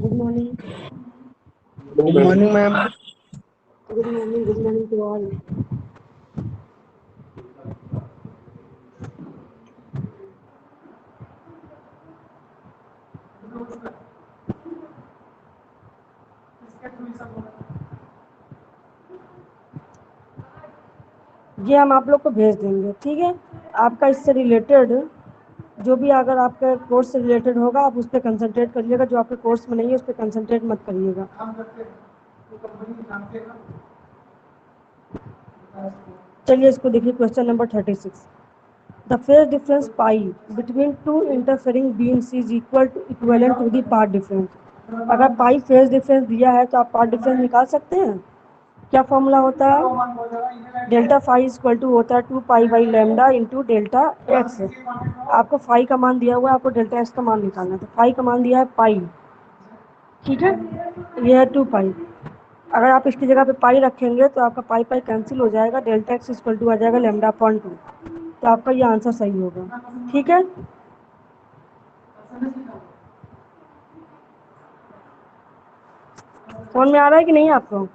Good morning. Good morning ma'am. Good morning. Good morning to all. ये हम आप लोग को भेज देंगे, ठीक है। आपका इससे रिलेटेड जो भी अगर आपके कोर्स से रिलेटेड होगा आप उस पर कंसंट्रेट करिएगा, जो आपके कोर्स में नहीं है उस पर कंसंट्रेट मत करिएगा। चलिए इसको देखिए, question number 36। The phase difference pi between two interfering beams is equivalent to the path difference. अगर पाई फेज डिफरेंस दिया है तो आप पाथ डिफरेंस निकाल सकते हैं। क्या फॉर्मूला होता है? डेल्टा फाई इक्वल टू होता है 2 पाई/λ इंटू डेल्टा एक्स। आपको फाई का मान दिया हुआ है, आपको डेल्टा एक्स का मान निकालना है। तो फाई का मान दिया है पाई, ठीक है। यह है 2 पाई। अगर आप इसकी जगह पे पाई रखेंगे तो आपका पाई पाई कैंसिल हो जाएगा, डेल्टा एक्स इक्वल टू आ जाएगा λ/2। तो आपका ये आंसर सही होगा, ठीक है। समझ में आ रहा है कि नहीं आपको?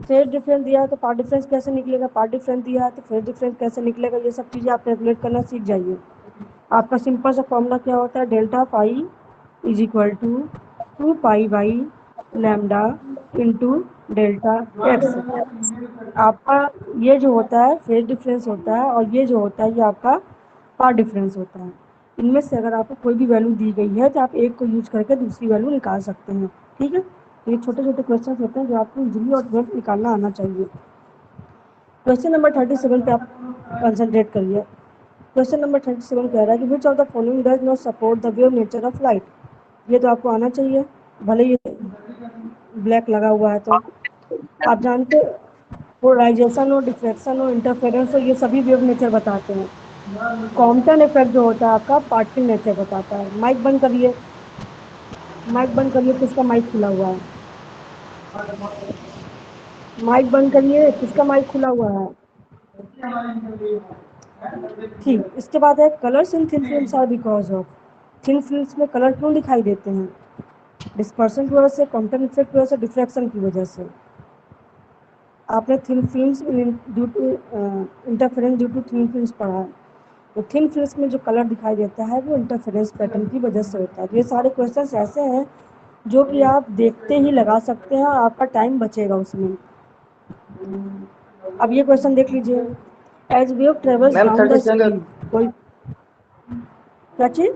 फेज डिफरेंस दिया है तो पार्ट डिफरेंस कैसे निकलेगा, पार्ट डिफरेंस दिया है तो फेज डिफरेंस कैसे निकलेगा, ये सब चीज़ें आप कैलकुलेट करना सीख जाइए। आपका सिंपल सा फॉर्मूला क्या होता है? Delta pi is equal to 2 pi into delta x. आपका ये जो होता है फेज डिफरेंस होता है, और ये जो होता है ये आपका पार्ट डिफरेंस होता है। इनमें से अगर आपको कोई भी वैल्यू दी गई है तो आप एक को यूज करके दूसरी वैल्यू निकाल सकते हैं, ठीक है। ये छोटे छोटे क्वेश्चन होते हैं जो आपको इजीली और तुरंत निकालना आना चाहिए। क्वेश्चन नंबर 37 पे आप कंसंट्रेट करिए। क्वेश्चन नंबर 37 कह रहा है कि which of the following does not support the wave nature of light. ये तो आपको आना चाहिए, भले ये ब्लैक लगा हुआ है। तो आप जानते पोलराइजेशन हो, डिफ्रैक्शन हो, इंटरफेरेंस हो, ये सभी वेव नेचर बताते हैं। कॉम्पटन इफेक्ट जो होता है आपका पार्टिकल नेचर बताता है। माइक बंद करिए, माइक बंद करिए, किसका माइक खुला हुआ है? माइक बंद करिए, किसका माइक खुला हुआ है? ठीक। इसके बाद है colours in thin films are because of. Thin films में कलर क्यों दिखाई देते हैं? डिस्पर्सन की वजह से, कॉम्पटन इफेक्ट की वजह से, डिफ्रैक्शन की वजह से। आपने thin films due to interference due to thin films पढ़ा है। तो थिन फिल्म्स में जो कलर दिखाई देता है वो इंटरफेरेंस पैटर्न की वजह से होता है। ये सारे क्वेश्चंस ऐसे हैं जो कि आप देखते ही लगा सकते हैं, आपका टाइम बचेगा उसमें। अब ये क्वेश्चन देख लीजिए। As wave travels ma'am down the 37 screen, कोई क्या चीज?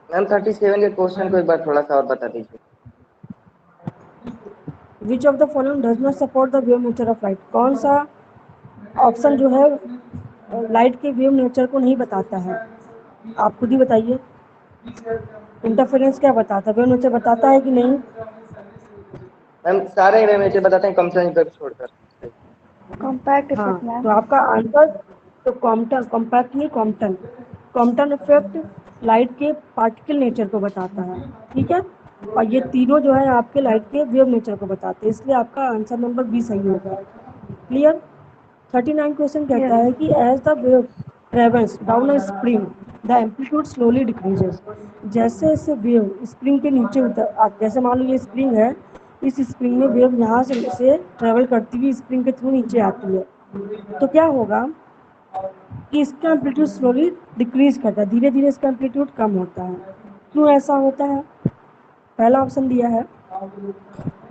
मैम 37 के क्वेश्चन को एक बार थोड़ा सा और बता दीजिए। Which of the following does not support the wave nature of light. कौन सा ऑप्शन जो है लाइट के वेव नेचर को नहीं बताता है? आप खुद ही बताइए। इंटरफेरेंस क्या बताता है, वेव नेचर बताता है कि नहीं? मैम सारे नेचर बताते हैं, कॉम्पटन इफेक्ट छोड़कर। कॉम्पैक्ट हाँ, इफेक्ट मैम। तो आपका आंसर तो कॉम्पटन, कॉम्पैक्ट नहीं कॉम्पटन। कॉम्पटन इफेक्ट लाइट के पार्टिकल नेचर को बताता है, ठीक है। और ये तीनों जो है आपके लाइट के वेव नेचर को बताते हैं, इसलिए आपका आंसर नंबर बी सही होगा। क्लियर। 39 क्वेश्चन कहता है कि as the wave travels down a spring the amplitude slowly decreases. जैसे जैसे वेव स्प्रिंग के नीचे जैसे मान लो ये स्प्रिंग है, इस स्प्रिंग में वेव यहाँ से ट्रेवल करती हुई स्प्रिंग के थ्रू नीचे आती है। तो क्या होगा कि इसका एम्पलीट्यूड स्लोली डिक्रीज करता है, धीरे धीरे इसका एम्पलीट्यूड कम होता है। क्यों ऐसा होता है? पहला ऑप्शन दिया है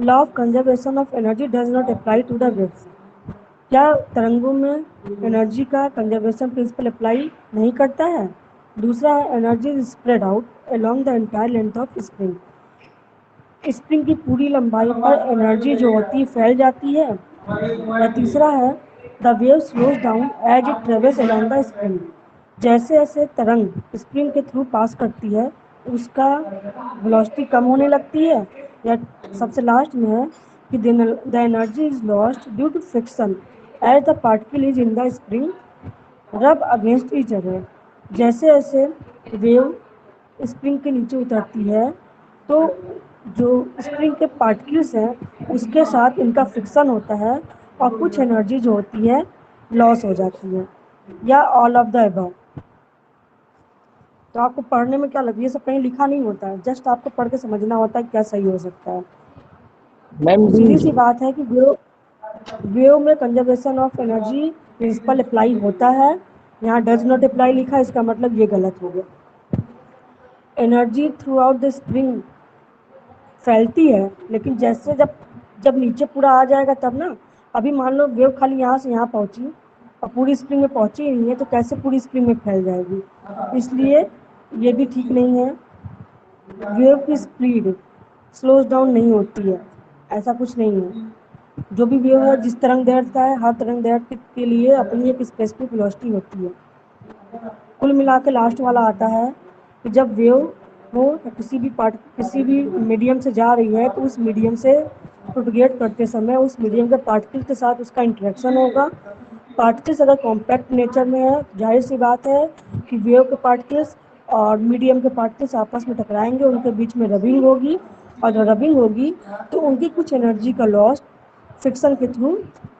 law of conservation of energy does not apply to the waves. क्या तरंगों में एनर्जी का कंजर्वेशन प्रिंसिपल अप्लाई नहीं करता है? दूसरा है energy spread out along the entire length of spring. Spring की पूरी लंबाई पर एनर्जी जो होती है फैल जाती है। या तीसरा है the wave slows down as it travels along the spring. जैसे जैसे तरंग स्प्रिंग के थ्रू पास करती है उसका वेलोसिटी कम होने लगती है। या सबसे लास्ट में है कि the energy is lost due to friction as the particle is in the spring rub against each other. जैसे जैसे वेव स्प्रिंग के नीचे उतरती है तो जो स्प्रिंग के पार्टिकल्स हैं उसके साथ इनका फ्रिक्शन होता है और कुछ एनर्जी जो होती है लॉस हो जाती है। या ऑल ऑफ द अबव। तो आपको पढ़ने में क्या लगता है, ये सब कहीं लिखा नहीं होता है, जस्ट आपको पढ़ के समझना होता है क्या सही हो सकता है। Ma'am D. सीधी सी बात है कि वेव में conservation of energy principal apply होता है, यहाँ डज नॉट अप्लाई लिखा, इसका मतलब ये गलत हो गया। Energy through out the spring फैलती है, लेकिन जैसे जब जब नीचे पूरा आ जाएगा तब ना, अभी मान लो वेव खाली यहाँ से यहाँ पहुंची और पूरी स्प्रिंग में पहुंची ही नहीं है, तो कैसे पूरी स्प्रिंग में फैल जाएगी, इसलिए ये भी ठीक नहीं है। वेव की स्पीड स्लोज डाउन नहीं होती है, ऐसा कुछ नहीं है। जो भी वेव है, जिस तरंग दैर्ध्य का है, हर तरंग दैर्ध्य के लिए अपनी एक स्पेसिफिक वेलोसिटी होती है। कुल मिला के लास्ट वाला आता है कि जब वेव हो तो किसी भी मीडियम से जा रही है, तो उस मीडियम से प्रोपगेट करते समय उस मीडियम के पार्टिकल के साथ उसका इंटरेक्शन होगा। पार्टिकल्स अगर कॉम्पैक्ट नेचर में है, जाहिर सी बात है कि वेव के पार्टिकल्स और मीडियम के पार्टिकल्स आपस में टकराएंगे, उनके बीच में रबिंग होगी, और जब रबिंग होगी तो उनकी कुछ एनर्जी का लॉस फ्रिक्शन के थ्रू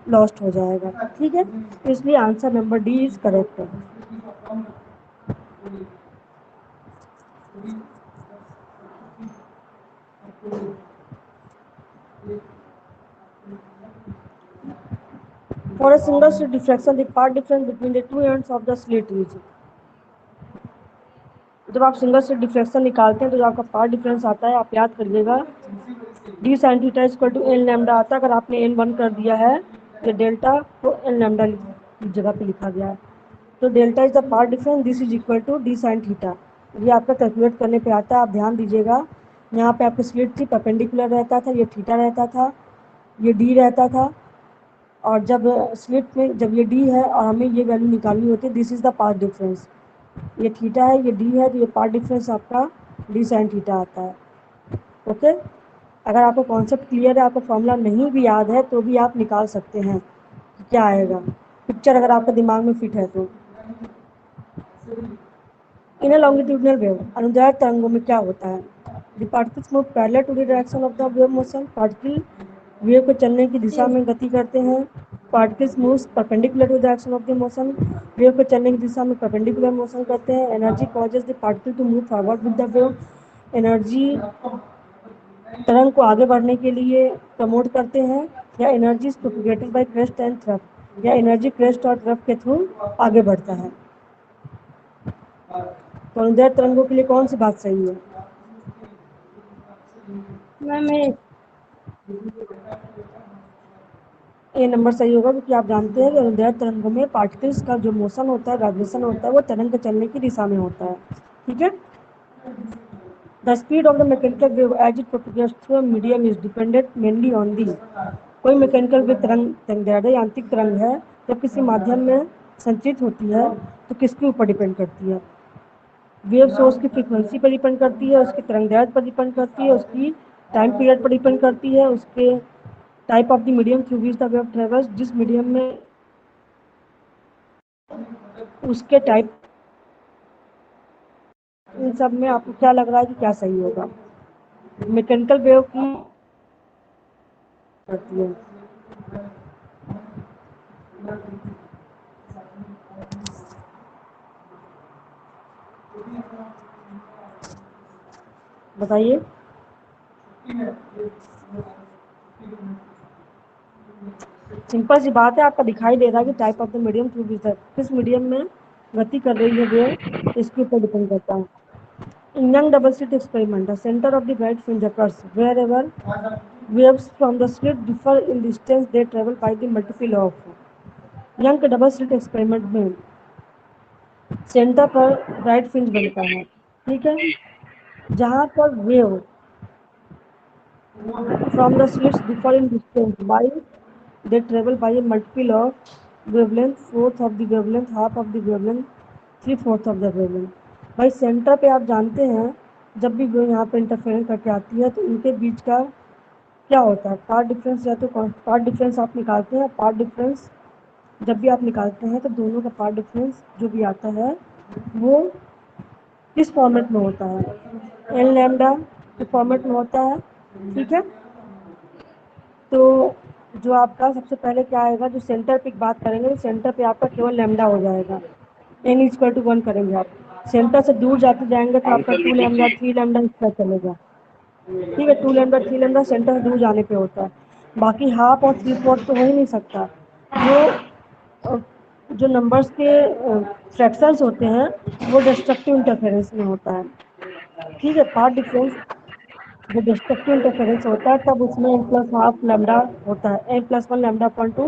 लॉस्ट हो जाएगा। ठीक है, इसलिए answer number D is correct है। For a single slit diffraction, the path difference between the two ends of the slit is, जब आप सिंगल स्लिट डिफ्रेक्शन निकालते हैं तो जो आपका पार्ट डिफरेंस आता है, आप याद करिएगा D sine theta equal to N lambda आता है। अगर आपने एन 1 कर दिया है ये डेल्टा, तो एन लैम्डा की जगह पे लिखा गया है, तो delta is the part difference, this is equal to D sine theta. ये आपका कैलकुलेट करने पे आता है, आप ध्यान दीजिएगा। यहाँ पे आपकी स्लिट थी, परपेंडिकुलर रहता था, ये थीटा रहता था, ये डी रहता था, और जब स्लिट में जब ये डी है और हमें ये वैल्यू निकालनी होती है, this is the path difference. ये थीटा है, ये डी है, तो ये पाथ डिफरेंस आपका डी साइन थीटा आता है। ओके, अगर आपको कॉन्सेप्ट क्लियर है, आपको फॉर्मूला नहीं भी याद है, तो भी आप निकाल सकते हैं कि क्या आएगा, पिक्चर अगर आपके दिमाग में फिट है तो। इन लॉन्गिट्यूडनल वेव, अनुदैर्ध्य तरंगों में क्या होता है, the particles move parallel to the direction of the wave motion. Particle wave को चलने की दिशा में गति करते हैं। Particles moves perpendicular to the direction of the motion, wave को चलने की दिशा में परपेंडिकुलर मोशन करते हैं। Energy causes the particle to move forward with the wave, energy तरंग को आगे बढ़ने के लिए प्रमोट करते हैं, या energy is propagated by crest and trough, या एनर्जी क्रेस्ट और थ्रफ के थ्रू आगे बढ़ता है। तो अनुदैर्ध्य तरंगों के लिए कौन सी बात सही है? मैम ए नंबर सही होगा, क्योंकि आप जानते हैं कि अनुदैर्ध्य तरंगों में पार्टिकल्स का जो मोशन होता है, वाइब्रेशन होता है, वो तरंग के चलने की दिशा में होता है। ठीक है, the speed of the mechanical wave as it propagates through medium is dependent mainly on the, कोई मैकेनिकल वेव तरंग यांत्रिक तरंग है, जब किसी माध्यम में संचित होती है तो किसके ऊपर डिपेंड करती है? वेव सोर्स की फ्रीक्वेंसी पर डिपेंड करती है, उसके तरंगदैर्ध्य पर डिपेंड करती है, उसकी टाइम पीरियड पर डिपेंड करती है, उसके type of the medium through which the wave travels, जिस मीडियम में उसके टाइप। इन सब में आपको क्या लग रहा है कि क्या सही होगा? मैकेनिकल वेव की करती है, बताइए। सिंपल सी बात है, आपका दिखाई दे रहा है कि type of the medium through which किस मीडियम में गति कर रही है वेव, इसके ऊपर डिपेंड करता है। In young double slit experiment, the center of the bright fringe occurs wherever waves from the slit differ in distance they travel by the multiple of। Young के डबल स्लिट एक्सपेरिमेंट में centre पर bright fringe बनता है, ठीक है, जहाँ पर wave from the slits differ in distance by they travel by a multiple of wavelength, fourth of the wavelength, half of the wavelength, three fourth of the wavelength। भाई centre पे आप जानते हैं, जब भी वो यहाँ पे इंटरफेरेंस करके आती है तो इनके बीच का क्या होता है, पार्ट डिफरेंस, या तो पार्ट डिफरेंस आप निकालते हैं। पार्ट डिफरेंस जब भी आप निकालते हैं तो दोनों का पार्ट डिफरेंस जो भी आता है वो किस फॉर्मेट में होता है, एन लैम्डा के फॉर्मेट में होता है। ठीक है, तो जो आपका सबसे पहले क्या आएगा, जो सेंटर पे बात करेंगे, तो सेंटर पे आपका केवल लैम्डा हो जाएगा, एन इक्वल टू 1 करेंगे आप। सेंटर से दूर जाते जाएंगे तो आपका 2 लैम्डा 3 लैम्डा इस तरह चलेगा। ठीक है, 2 लैम्डा 3 लैम्डा सेंटर से दूर जाने पे होता है। बाकी हाफ और 3/4 तो हो ही नहीं सकता। जो जो नंबर्स के फ्रैक्शंस होते हैं वो डिस्ट्रक्टिव इंटरफेरेंस में होता है। ठीक है, पार्ट डिफरेंस जब डिस्ट्रक्टिव इंटरफेरेंस होता है तब उसमें n प्लस हाफ लैम्डा होता है, n plus one lambda upon two,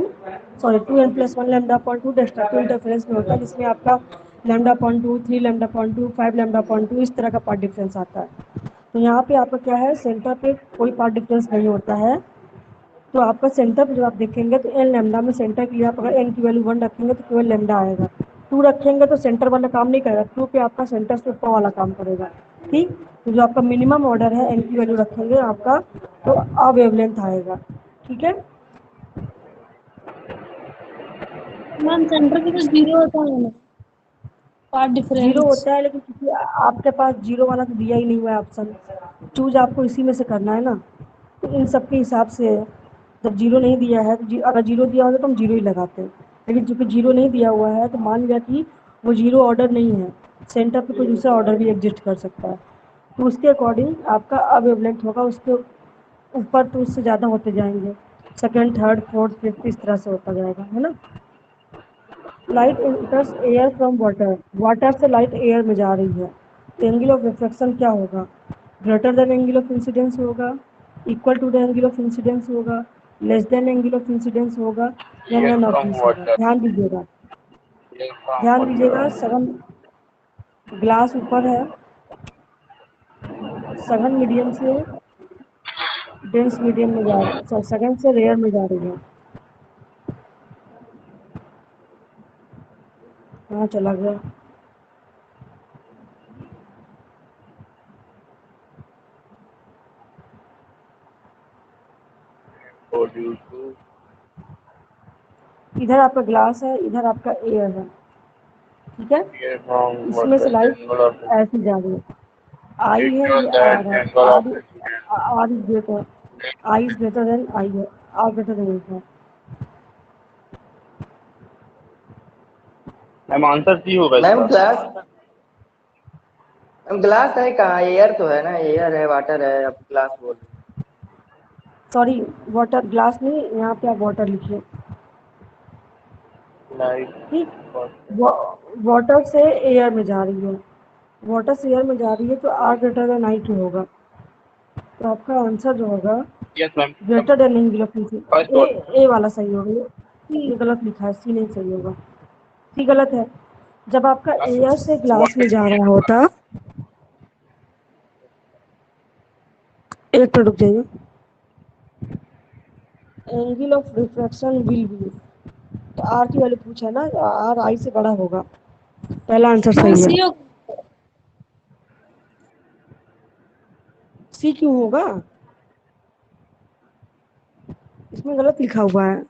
sorry 2n plus one lambda upon two destructive interference में होता है, जिसमें आपका lambda upon two, 3 lambda upon two, 5 lambda upon two इस तरह का पार्ट डिफरेंस आता है। तो यहाँ पे आपका क्या है, सेंटर पे कोई पार्ट डिफरेंस नहीं होता है। तो आपका सेंटर पे जब आप देखेंगे तो एन लैम्डा में सेंटर के लिए आप अगर एन की वैल्यू 1 रखेंगे तो केवल लैम्डा आएगा। 2 रखेंगे तो सेंटर वाला काम नहीं करेगा, 2 पे आपका सेंटर से ऊपर वाला काम करेगा। ठीक, तो जो आपका मिनिमम ऑर्डर है एन की वैल्यू रखेंगे आपका तो अवेवलेंथ आएगा। ठीक है, मैम सेंटर पे तो जीरो होता है ना पार्ट जीरो डिफरेंस। होता है लेकिन क्योंकि आपके पास जीरो वाला तो दिया ही नहीं हुआ है ऑप्शन, चूज आपको इसी में से करना है ना। तो इन सब के हिसाब से जब जीरो नहीं दिया है तो अगर जीरो दिया होता तो हम जीरो ही लगाते हैं, लेकिन चूंकि जीरो नहीं दिया हुआ है तो मान लिया कि वो जीरो ऑर्डर नहीं है, सेंटर पे कोई दूसरा ऑर्डर भी एग्जिस्ट कर सकता है। तो उसके अकॉर्डिंग आपका अवेवलेंथ होगा, उसके ऊपर तो उससे ज़्यादा होते जाएंगे, सेकंड थर्ड फोर्थ फिफ्थ इस तरह से होता जाएगा, है ना। Light इंटर्स air from water, water से लाइट एयर में जा रही है तो एंगल ऑफ रिफ्लेक्शन क्या होगा, greater than angle of incidence होगा, equal to the angle of incidence होगा, less than angle of incidence होगा, या Air none of from this होगा। water. ध्यान दीजिएगा, Air from ध्यान दीजिएगा, water. सघन ग्लास ऊपर है, सघन मीडियम से डेंस मीडियम में जा रही है, सघन से रेयर में जा रही है। कहाँ चला गया, So due to इधर आपका ग्लास है, इधर आपका एयर है। ठीक है, air from इसमें से water, लाइट angle of ऐसी जा रही है, आई है, given ये आर that है, angle of R incidence. R is greater, I is greater than I है, आर ग्रेटर देन है। मैम आंसर सी होगा मैम इसका। ग्लास, मैम ग्लास है कहाँ, एयर तो है ना, एयर है वाटर है, अब ग्लास बोल रहे सॉरी, वाटर ग्लास नहीं, यहाँ पे आप वाटर लिखिए। लाइट ठीक, वाटर से एयर में जा रही है, वाटर से एयर में जा रही है तो आर ग्रेटर देन आई क्यों होगा, तो आपका आंसर जो होगा yes ma'am greater than angle of incidence, first one. A वाला सही होगा, ये गलत लिखा है, सी नहीं सही होगा, सी गलत है। जब आपका एयर से ग्लास में जा रहा होता, एक मिनट रुक जाइए, angle of refraction will be, तो आर की वैल्यू पूछा ना, आर आई से बड़ा होगा, पहला आंसर मैम सही है। सी सी क्यों होगा, इसमें गलत लिखा हुआ है,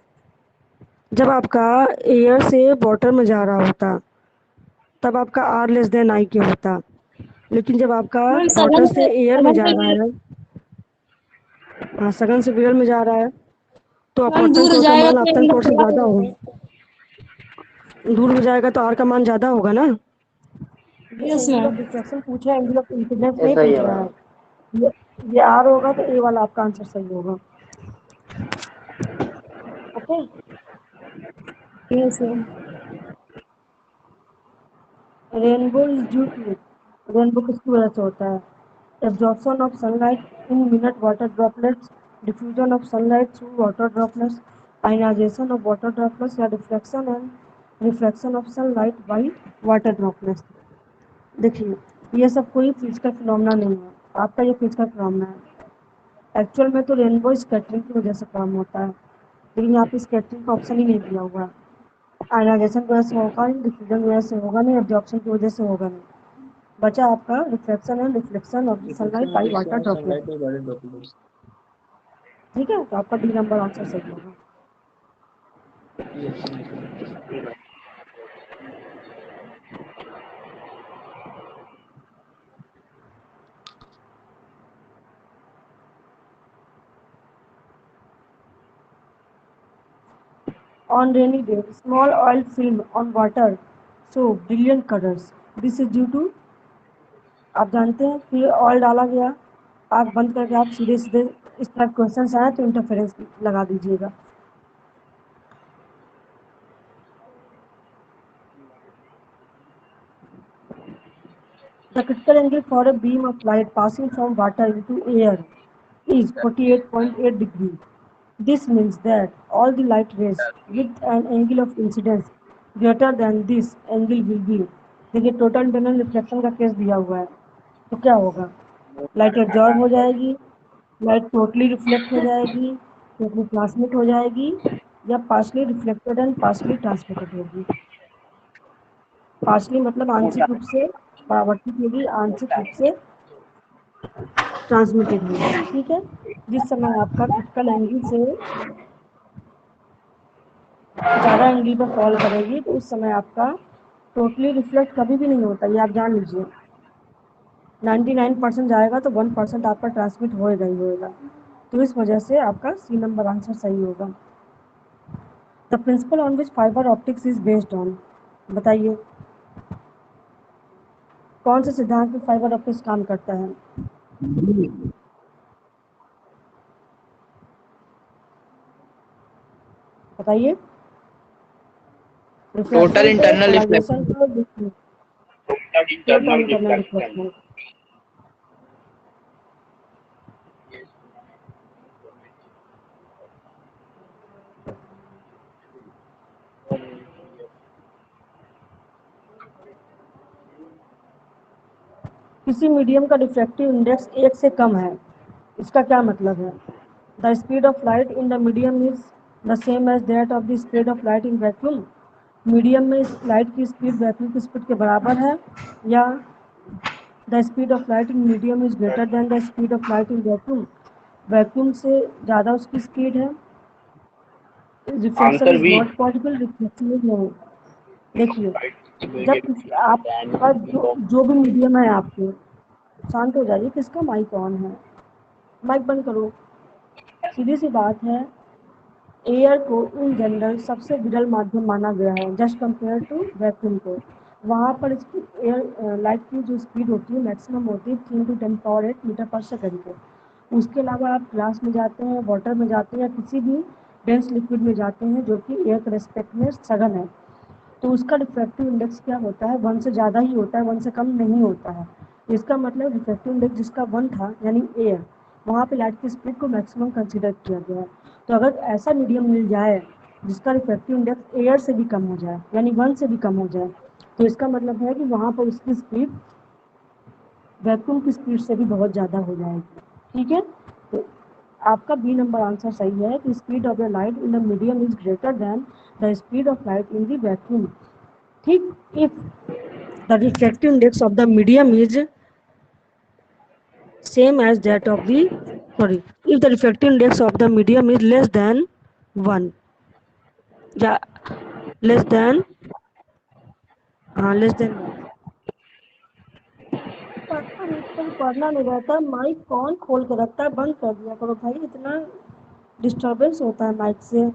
जब आपका एयर से वाटर में जा रहा होता तब आपका आर लेस देन आई क्यों होता, लेकिन जब आपका मैम वाटर सघन से से एयर में सघन जा से रहा भी है, हाँ सघन से एयर में जा रहा है तो मैम अपवर्तन दूर कोण का जाएगा मान तो आपतन एंगल कोण से बड़ा ज़्यादा होगा। होगा, दूर हो जाएगा तो आर का मान ज़्यादा होगा ना। ये yes angle of ma'am. Diffraction पूछा है, एंगल ऑफ इंसिडेंस ये नहीं सही पूछ है रहा मैम। है। ये ये आर होगा तो ए वाला आपका आंसर सही होगा। Okay, yes ma'am. Rainbow is due to, rainbow किसकी वजह से होता है, absorption of sunlight in minute water droplets, diffusion of sunlight through water droplets, ionisation of water droplets, या reflection and reflection of sunlight by water droplets. देखिए, ये सब कोई फिजिकल फिनोमेना नहीं है, आपका ये फिजिकल फिनोमेना है। एक्चुअल में तो रेनबो स्कैटरिंग की वजह से फॉर्म होता है, लेकिन यहाँ पे स्कैटरिंग का ऑप्शन ही नहीं दिया हुआ है। आयनाइजेशन की वजह से होगा नहीं, डिफ्यूजन की वजह से होगा नहीं, एब्जॉर्प्शन की वजह से होगा नहीं, बचा आपका reflection and reflection of sunlight by water droplet. ठीक है, तो आपका डी नंबर आंसर सही होगा। On rainy day, small oil film on water show brilliant colors. This is due to, आप जानते हैं, फिर ऑल डाला गया, आँख बंद करके आप सीधे सीधे इस तरह क्वेश्चन आए तो इंटरफेरेंस लगा दीजिएगा। The critical angle for a beam of light passing from water into air is 48.8 degrees. This means that all the light rays with an angle of incidence greater than this angle will be, देखिए total internal reflection का case दिया हुआ है, तो क्या होगा, light absorb हो जाएगी, लाइट टोटली रिफ्लेक्ट हो जाएगी, टोटली ट्रांसमिट हो जाएगी, या partially reflected and partially transmitted होगी। पार्शली मतलब आंशिक रूप से परावर्तित होगी, आंशिक रूप से ट्रांसमिटेड होगी। ठीक है, जिस समय आपका क्रिटिकल एंगल से ज़्यादा एंगल पर फॉल करेगी तो उस समय आपका टोटली रिफ्लेक्ट कभी भी नहीं होता, ये आप जान लीजिए। 99% जाएगा तो 1% आपका ट्रांसमिट होएगा ही होएगा, तो इस वजह से आपका सी नंबर आंसर सही होगा। The principal on which fibre optics is based on, बताइए कौन से सिद्धांत पर फाइबर ऑप्टिक्स काम करता है? बताइए। टोटल रिफ्लेक्शन पे, इंटरनल पोलराइजेशन रिफ्लेक्शन। पे, total total internal internal reflection. Reflection. किसी मीडियम का रिफ्रैक्टिव इंडेक्स 1 से कम है, इसका क्या मतलब है? The speed of light in the medium is the same as that of the speed of light in vacuum. Medium में लाइट की स्पीड वैक्यूम की स्पीड के बराबर है, या the speed of light in medium is greater than the speed of light in vacuum, vacuum से ज़्यादा उसकी स्पीड है। Reflection answer is B. Not possible, reflection is नहीं। देखिए, जब आपका जो भी मीडियम है आपके, शांत हो जाइए, किसका माइक ऑन है, माइक बंद करो। सीधी सी बात है, एयर को इन जनरल सबसे विरल माध्यम माना गया है जस्ट कंपेयर टू वैक्यूम को। वहाँ पर इसकी एयर लाइट की जो स्पीड होती है मैक्सिमम होती है 3 × 10⁸ मीटर पर सेकंड के। उसके अलावा आप ग्लास में जाते हैं, वाटर में जाते हैं, या किसी भी डेंस लिक्विड में जाते हैं जो कि एयर के रेस्पेक्ट में सघन है, तो उसका रिफ्रैक्टिव इंडेक्स क्या होता है, 1 से ज़्यादा ही होता है, 1 से कम नहीं होता है। इसका मतलब रिफ्रैक्टिव इंडेक्स जिसका 1 था यानी एयर, वहाँ पे लाइट की स्पीड को मैक्सिमम कंसीडर किया गया है। तो अगर ऐसा मीडियम मिल जाए जिसका रिफ्रैक्टिव इंडेक्स एयर से भी कम हो जाए यानी 1 से भी कम हो जाए, तो इसका मतलब है कि वहाँ पर उसकी स्पीड वैक्यूम की स्पीड से भी बहुत ज़्यादा हो जाएगी। ठीक है, तो आपका बी नंबर आंसर सही है कि speed of the light in the medium is greater than the speed of light in the vacuum. ठीक, if the refractive index of the medium is same as that of the, sorry, if the refractive index of the medium is less than 1, या less than, हाँ less than 1, पढ़ना नहीं रहता, mic कौन खोल के रखता है, बंद कर दिया करो भाई, इतना डिस्टर्बेंस होता है माइक से।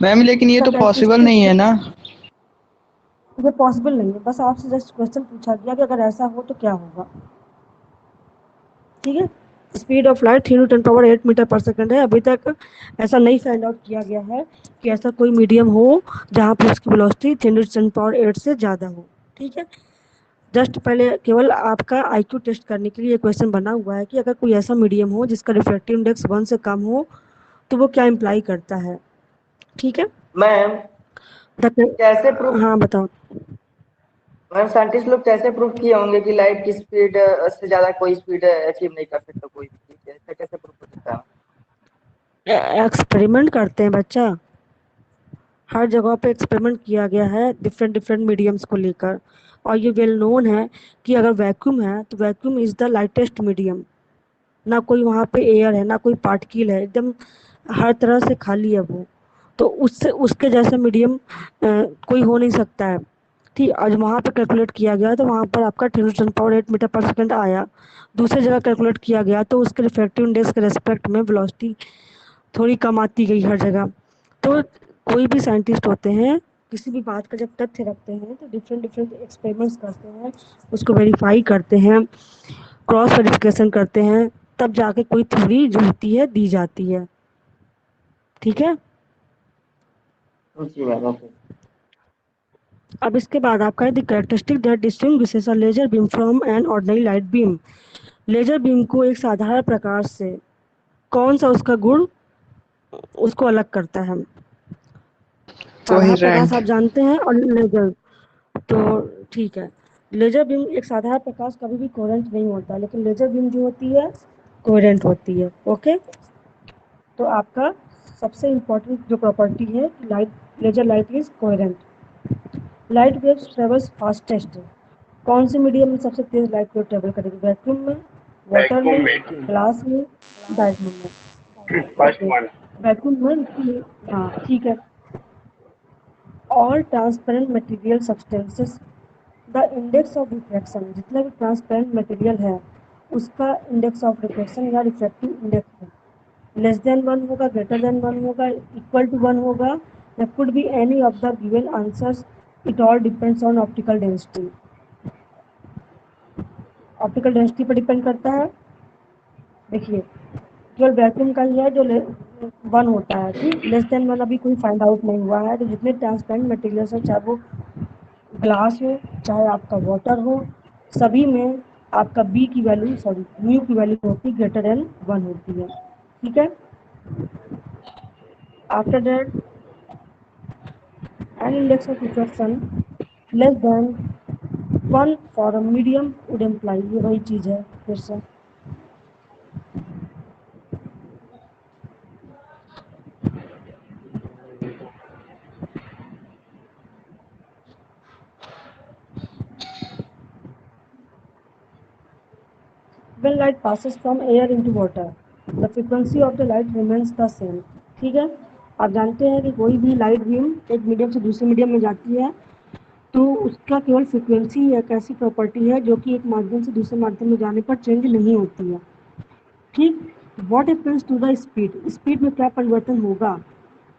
मैम लेकिन ये तो पॉसिबल नहीं है ना। ये पॉसिबल नहीं है, बस आपसे जस्ट क्वेश्चन पूछा गया कि अगर ऐसा हो तो क्या होगा। ठीक है, स्पीड ऑफ लाइट 3 × 10⁸ मीटर पर सेकंड है। अभी तक ऐसा नहीं फाइंड आउट किया गया है कि ऐसा कोई मीडियम हो जहाँ पर उसकी वेलोसिटी 3 × 10⁸ से ज़्यादा हो। ठीक है, जस्ट पहले केवल आपका IQ टेस्ट करने के लिए ये क्वेश्चन बना हुआ है कि अगर कोई ऐसा मीडियम हो जिसका रिफ्रैक्टिव इंडेक्स 1 से कम हो तो वो क्या इम्प्लाई करता है। ठीक है मैम कैसे प्रूफ, हाँ बताओ। मैम साइंटिस्ट लोग कैसे प्रूफ किए होंगे कि लाइट की स्पीड से ज्यादा कोई स्पीड अचीव नहीं कर सकता कोई भी चीज, ऐसा कैसे प्रूफ हो सकता है? एक्सपेरिमेंट करते हैं बच्चा, हर जगह पे एक्सपेरिमेंट किया गया है डिफरेंट डिफरेंट मीडियम्स को लेकर, और ये वेल नोन है कि अगर वैक्यूम है तो vacuum is the lightest medium, ना कोई वहाँ पे एयर है ना कोई पार्टिकल है, एकदम हर तरह से खाली है वो, तो उससे उसके जैसा मीडियम कोई हो नहीं सकता है। ठीक, आज वहाँ पे कैलकुलेट किया गया तो वहाँ पर आपका 10⁸ मीटर पर सेकंड आया। दूसरी जगह कैलकुलेट किया गया तो उसके रिफ्रैक्टिव इंडेक्स के रेस्पेक्ट में वेलोसिटी थोड़ी कम आती गई हर जगह। तो कोई भी साइंटिस्ट होते हैं किसी भी बात का जब तथ्य रखते हैं तो डिफरेंट डिफरेंट एक्सपेरिमेंट्स करते हैं, उसको वेरीफाई करते हैं, क्रॉस वेरिफिकेशन करते हैं, तब जाके कोई थ्योरी जो होती है दी जाती है। ठीक है। जी मैम, ओके। अब इसके बाद आपका है the characteristic that distinguishes a laser beam from an ordinary light beam. Laser beam को एक साधारण प्रकाश से कौन सा उसका गुण उसको अलग करता है? साधारण प्रकाश आप जानते हैं और लेजर, तो ठीक है। लेजर बीम एक साधारण प्रकाश कभी भी कोहेरेंट नहीं होता, लेकिन लेजर बीम जो होती है कोहेरेंट होती है। ओके। तो आपका सबसे इम्पोर्टेंट जो प्रॉपर्टी है light laser light is coherent. Light waves travels fastest. कौन से मीडियम में सबसे तेज लाइट वेव ट्रेवल करेगी? वैक्यूम में, वाटर वैक्यूम में, में ग्लास में, डायमंड में? First okay, one. वैक्यूम में। हाँ ठीक है। All transparent material substances the index of refraction, जितना भी ट्रांसपेरेंट मटेरियल है उसका इंडेक्स ऑफ रिफ्रैक्शन या रिफ्रैक्टिव इंडेक्स है लेस देन 1 होगा, ग्रेटर देन 1 होगा, इक्वल टू 1 होगा, या could be any of the given answers. It all depends on optical density. Optical density पर डिपेंड करता है। देखिए केवल वैक्यूम का ही है जो 1 होता है, ठीक। लेस देन 1 अभी कोई फाइंड आउट नहीं हुआ है। तो जितने ट्रांसपेरेंट मटेरियल्स हैं, चाहे वो ग्लास हो चाहे आपका वाटर हो, सभी में आपका बी की वैल्यू सॉरी म्यू की वैल्यू होती है ग्रेटर देन 1 होती है। ठीक है। After that an index of refraction less than 1 for a medium would imply, ये वही चीज है फिर से। when light passes from air into water the frequency of the light remains the same। ठीक है। आप जानते हैं कि कोई भी लाइट बीम एक मीडियम से दूसरे मीडियम में जाती है तो उसका केवल फ्रिक्वेंसी एक ऐसी प्रॉपर्टी है जो कि एक माध्यम से दूसरे माध्यम में जाने पर चेंज नहीं होती है। ठीक। What happens to the speed, speed में क्या परिवर्तन होगा?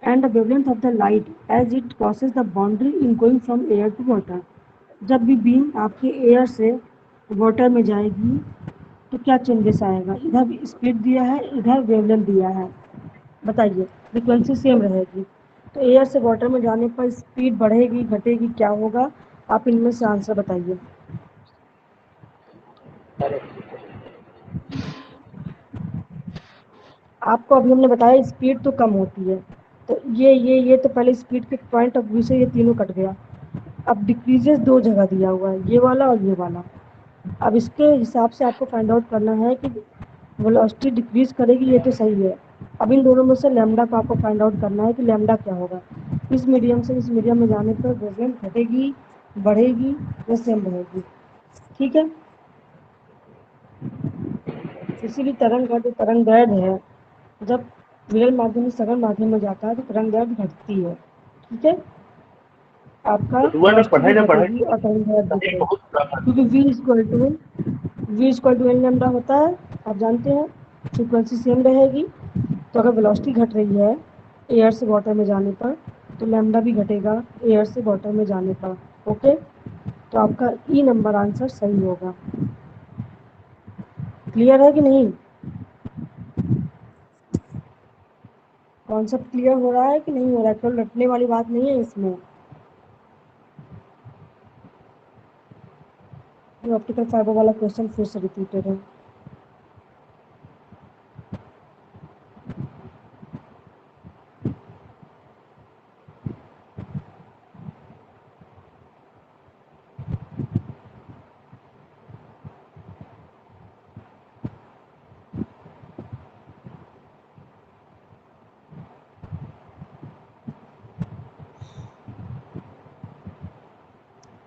And the wavelength of the light as it crosses the boundary in going from air to water. जब भी बीम आपके एयर से वाटर में जाएगी तो क्या चेंजेस आएगा? इधर स्पीड दिया है, इधर वेवलेंथ दिया है, बताइए। फ्रिक्वेंसी सेम रहेगी तो एयर से वाटर में जाने पर स्पीड बढ़ेगी घटेगी, क्या होगा? आप इनमें से आंसर बताइए। आपको अभी हमने बताया स्पीड तो कम होती है, तो ये तो पहले स्पीड के पॉइंट ऑफ व्यू से ये तीनों कट गया। अब डिक्रीजेस दो जगह दिया हुआ है, ये वाला और ये वाला। अब इसके हिसाब से आपको फाइंड आउट करना है कि वेलोसिटी डिक्रीज करेगी, ये तो सही है। अब इन दोनों में से लैम्डा को आपको फाइंड आउट करना है कि लैम्डा क्या होगा। इस मीडियम से इस मीडियम में जाने पर वेवलेंथ घटेगी बढ़ेगी या सेम रहेगी। ठीक है। किसी भी तरंग का जो तरंग दैर्ध्य है जब विरल माध्यम से सरल माध्यम में जाता है तो तरंग दैर्ध्य घटती है। ठीक है। आपका हुआ ना, वेलोसिटी भी पढ़ाई ना पढ़ाई घटेगी और तरंग दैर्ध्य भी पढ़ाई घटेगी, बहुत ज्यादा। क्योंकि v equal to N lambda होता है। आप जानते हैं फ्रीक्वेंसी सेम रहेगी, तो अगर वेलोसिटी घट रही है एयर से वाटर में जाने पर तो लैम्डा भी घटेगा एयर से वाटर में जाने पर। ओके। तो आपका ई नंबर आंसर सही होगा। क्लियर है कि नहीं? कॉन्सेप्ट क्लियर हो रहा है कि नहीं हो रहा है? केवल रटने वाली बात नहीं है इसमें। ये ऑप्टिकल फाइबर वाला क्वेश्चन फिर से रिपीटेड है।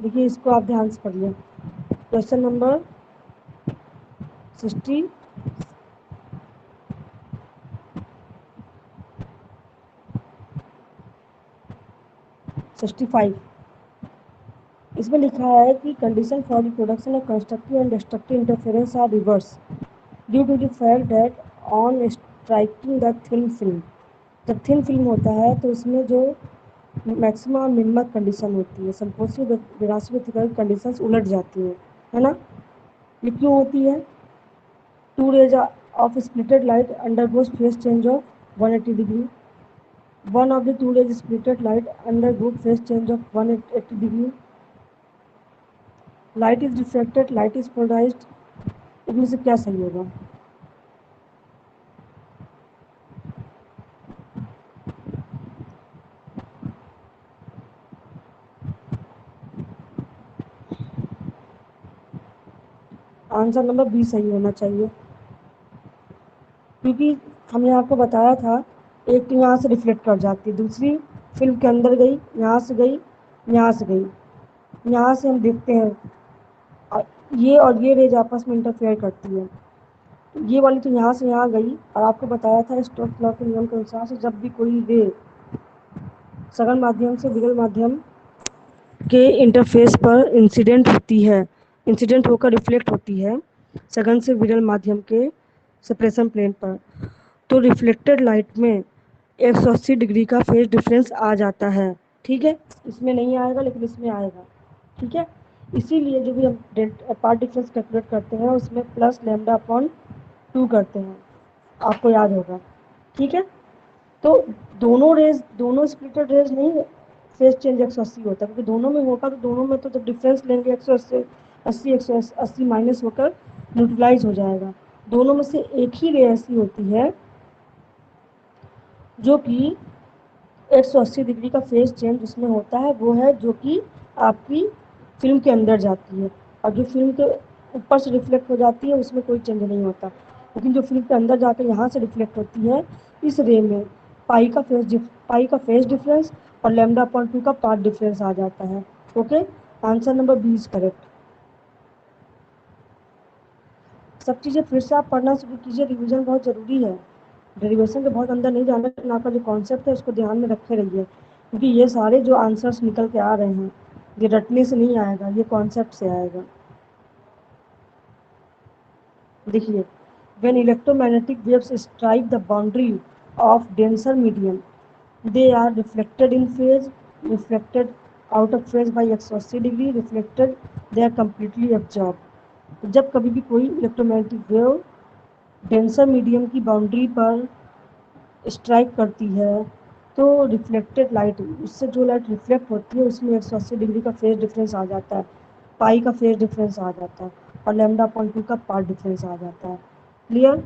देखिए इसको आप ध्यान से पढ़िए। क्वेश्चन नंबर 65 इसमें लिखा है कि condition for the production of constructive and destructive interference are reverse due to the fact that on striking the thin film. जब थिन फिल्म होता है तो उसमें जो मैक्सिमम और मिनिमम कंडीशन होती है, समकोणीय विनाशी व्यतिकरण कंडीशंस उलट जाती है ना। ये क्यों होती है? Two rays of splitted light undergoes phase change of 180 degree. One of the two rays splitted light undergo phase change of 180 degree. Light is reflected, light is polarized. इसमें से क्या सही होगा? आंसर नंबर बी सही होना चाहिए, क्योंकि हमने आपको बताया था एक तो यहाँ से रिफ्लेक्ट कर जाती है, दूसरी फिल्म के अंदर गई, यहाँ से गई, यहाँ से गई, यहाँ से हम देखते हैं ये और ये रेज आपस में इंटरफेयर करती है। ये वाली तो यहाँ से यहाँ गई, और आपको बताया था स्टोक्स लॉ के नियम के अनुसार से जब भी कोई रे सघन माध्यम से विरल माध्यम के इंटरफेस पर इंसिडेंट होकर रिफ्लेक्ट होती है सघन से विरल माध्यम के सेपरेशन प्लेन पर, तो रिफ्लेक्टेड लाइट में 180 डिग्री का फेज डिफरेंस आ जाता है। ठीक है, इसमें नहीं आएगा लेकिन इसमें आएगा। ठीक है, इसीलिए जो भी हम पार्ट डिफरेंस कैलकुलेट करते हैं उसमें प्लस लैम्डा अपॉन 2 करते हैं, आपको याद होगा। ठीक है, तो दोनों स्प्लिटेड रेज नहीं फेज चेंज 180 होता है, क्योंकि दोनों में होगा तो दोनों में तो जब डिफरेंस लेंगे 180 माइनस होकर न्यूट्रलाइज हो जाएगा। दोनों में से एक ही रे ऐसी होती है जो कि 180 डिग्री का फेज चेंज उसमें होता है, वो है जो कि आपकी फिल्म के अंदर जाती है, और जो फिल्म के ऊपर से रिफ्लेक्ट हो जाती है उसमें कोई चेंज नहीं होता, लेकिन जो फिल्म के अंदर जाकर यहाँ से रिफ्लेक्ट होती है इस रे में पाई का फेज डिफरेंस और लैम्डा अपॉन 2 का पार्ट डिफरेंस आ जाता है। Okay, answer number B is correct. सब चीज़ें फिर से आप पढ़ना शुरू कीजिए, रिवीजन बहुत ज़रूरी है। डेरिवेशन के बहुत अंदर नहीं जाना, लेकिन आपका जो कॉन्सेप्ट है उसको ध्यान में रखे रहिए, क्योंकि ये सारे जो आंसर्स निकल के आ रहे हैं ये रटने से नहीं आएगा, ये कॉन्सेप्ट से आएगा। देखिए, when electromagnetic waves strike the boundary of denser medium, they are reflected in phase, reflected out of phase by 180 degree, reflected, they are completely absorbed। जब कभी भी कोई इलेक्ट्रोमैग्नेटिक वेव डेंसर मीडियम की बाउंड्री पर strike करती है तो reflected light, उससे जो लाइट रिफ्लेक्ट होती है उसमें 180 डिग्री का फेज डिफरेंस आ जाता है, पाई का फेज डिफरेंस आ जाता है, और लैम्डा अपॉन 2 का पार्ट डिफरेंस आ जाता है। Clear?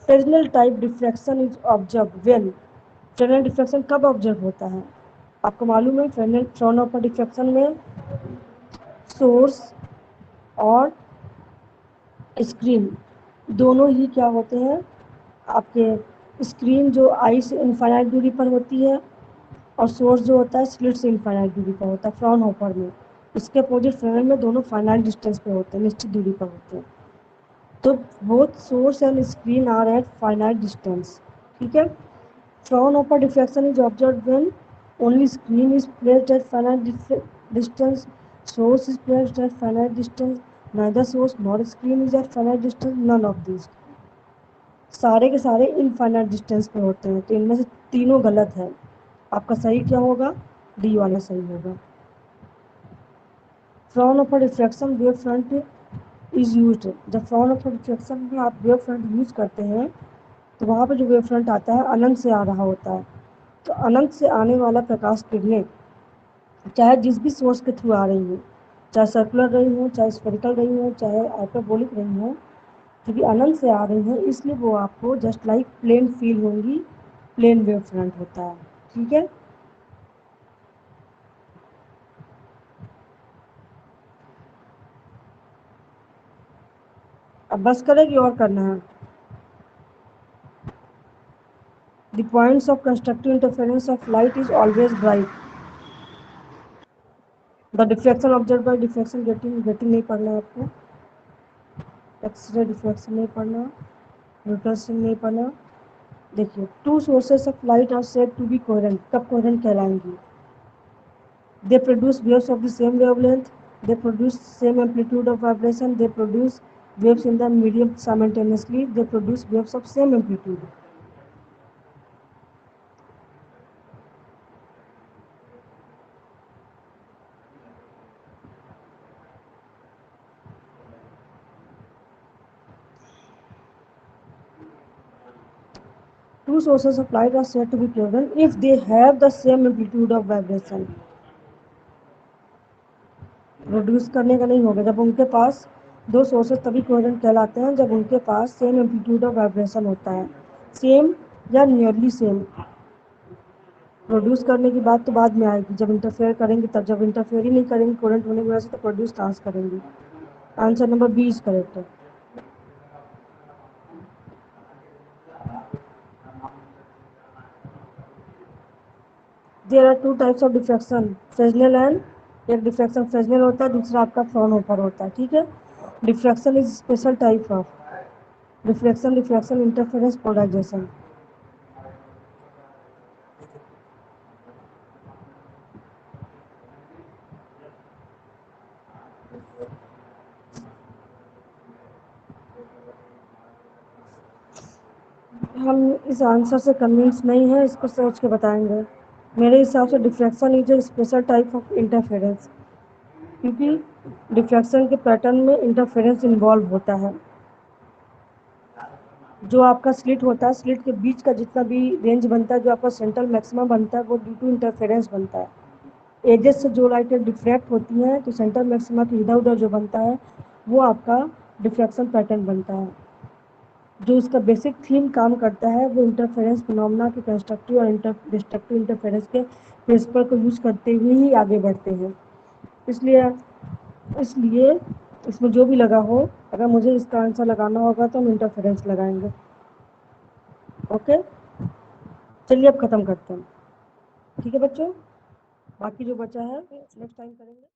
Fresnel type diffraction is observe when, Fresnel diffraction कब ऑब्जर्व होता है? आपको मालूम है फ्रेउनहोफर डिफ्रैक्शन में सोर्स और स्क्रीन दोनों ही क्या होते हैं, आपके स्क्रीन जो आई से इनफाइनाइट दूरी पर होती है और सोर्स जो होता है स्लिट से इनफाइनाइट दूरी पर होता है फ्राउनहोफर में। इसके अपोजिट फ्रेस्नेल में दोनों फाइनाइट डिस्टेंस पे होते हैं, निश्चित दूरी पर होते हैं। तो both source and screen are at finite distance. ठीक है, Fraunhofer diffraction is observed when only screen is placed at finite distance, source is placed at finite distance, neither source nor screen is at finite distance, none of these। सारे के सारे infinite distance पे होते हैं, तो इनमें से तीनों गलत है। आपका सही क्या होगा? डी वाला सही होगा। Fraunhofer diffraction wave front is used, जब फ्राउनहोफर डिफ्रैक्शन में आप वेव फ्रंट यूज करते हैं तो वहाँ पे जो वेव फ्रंट आता है अनंत से आ रहा होता है, तो अनंत से आने वाला प्रकाश किरणें चाहे जिस भी सोर्स के थ्रू आ रही हो, चाहे सर्कुलर रही हो, चाहे स्फेरिकल रही हो, चाहे हाइपरबोलिक रही हो, क्योंकि अनंत से आ रही हैं इसलिए वो आपको जस्ट लाइक प्लेन फील होंगी, प्लेन वेव फ्रंट होता है। ठीक है, अब बस करें कि और करना है? The points of constructive interference of light is always bright, the diffraction observe by diffraction getting नहीं पढ़ना है आपको, एक्सरे डिफ्रैक्शन नहीं पढ़ना, न्यूटन नहीं पढ़ना। देखिए, two sources of light are said to be coherent, कब कोहेरेंट कहलाएंगी? They produce waves of the same wavelength, they produce same amplitude of vibration, they produce waves in the medium simultaneously, they produce waves of same amplitude. Two sources of light are said to be coherent if they have the same amplitude of vibration. Produce करने का नहीं होगा, जब उनके पास दो sources तभी coherent कहलाते हैं जब उनके पास सेम एम्पलीट्यूड ऑफ वाइब्रेशन होता है, सेम या नियरली सेम। प्रोड्यूस करने की बात तो बाद में आएगी, जब इंटरफेयर करेंगे तब। जब इंटरफेयर ही नहीं करेंगे कोहेरेंट होने की वजह से तो प्रोड्यूस कहाँ से करेंगे। Answer number B is correct है। There are two types of diffraction, Fresnel and, एक डिफ्रैक्शन फ्रेजनेल होता है, दूसरा आपका फ्रॉनहोफर होता है, ठीक है। Diffraction is special type of reflection interference polarisation. हम इस आंसर से कन्विंस नहीं है, इसको सोच के बताएंगे। मेरे हिसाब से diffraction is a special type of interference, क्योंकि डिफ्रैक्शन के पैटर्न में इंटरफेरेंस इन्वॉल्व होता है। जो आपका स्लिट होता है, स्लिट के बीच का जितना भी रेंज बनता है, जो आपका सेंट्रल मैक्सिमम बनता है, वो ड्यू टू इंटरफेरेंस बनता है। एजेस से जो लाइटें डिफ्रैक्ट होती हैं तो सेंट्रल मैक्सिमा के इधर उधर जो बनता है वो आपका डिफ्रैक्शन पैटर्न बनता है। जो उसका बेसिक थीम काम करता है वो इंटरफेरेंस फिनोमेना के कंस्ट्रक्टिव और डिस्ट्रक्टिव इंटरफेरेंस के प्रिंसिपल को यूज करते हुए ही आगे बढ़ते हैं। इसलिए इसमें जो भी लगा हो, अगर मुझे इसका आंसर लगाना होगा तो हम इंटरफेरेंस लगाएंगे। ओके, चलिए अब ख़त्म करते हैं, ठीक है बच्चों। बाकी जो बचा है नेक्स्ट टाइम करेंगे।